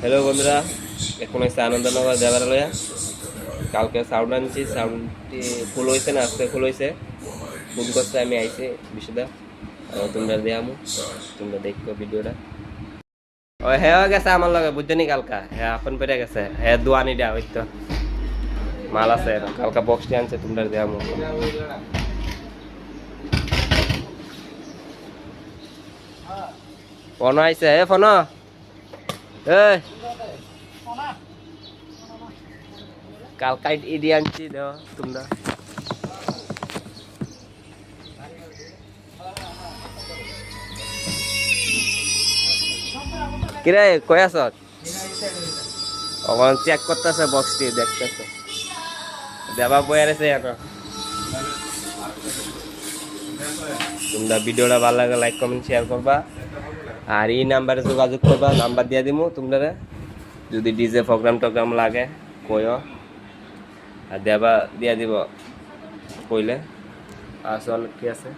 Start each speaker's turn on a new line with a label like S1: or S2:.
S1: Hello বন্ধুরা, এখন হচ্ছে আনন্দনগর দেবালয়া। কালকে সাউন্ড আনছি, সাউন্ডটি ফুল হয়েছে না, আজকে ফুল হয়েছে। ফোন করছে, আমি আইছি বিশুদা। তোমরা দেখামু, তোমরা দেখো ভিডিওটা। ও হ্যাঁ গেছে আমার লগে, বুঝছেনি কালকা হ্যাঁ আপন পেরে গেছে, হ্যাঁ দোয়ানি দেওয়া হইতো মাল আছে। কালকা বক্সটি আনছে, তোমরা দেখামু। ফোন আইছে, এ ফোন এ কালকা ইডি আনছি, দেও তোমরা। কিরে কই আছ? ওখানে চেক করতেছে বক্সটি, দেখতেছে দেবা বই আছে এখন। তোমরা ভিডিওটা ভালো লাগে লাইক কমেন্ট শেয়ার করবা, আর এই নাম্বারে যোগাযোগ করবা, নাম্বার দিয়ে দিমু তোমরা। যদি ডিজে প্রোগ্রাম টোগ্রাম লাগে কইও, আর দেবা দিয়া দিব কইলে। আসল কি আছে।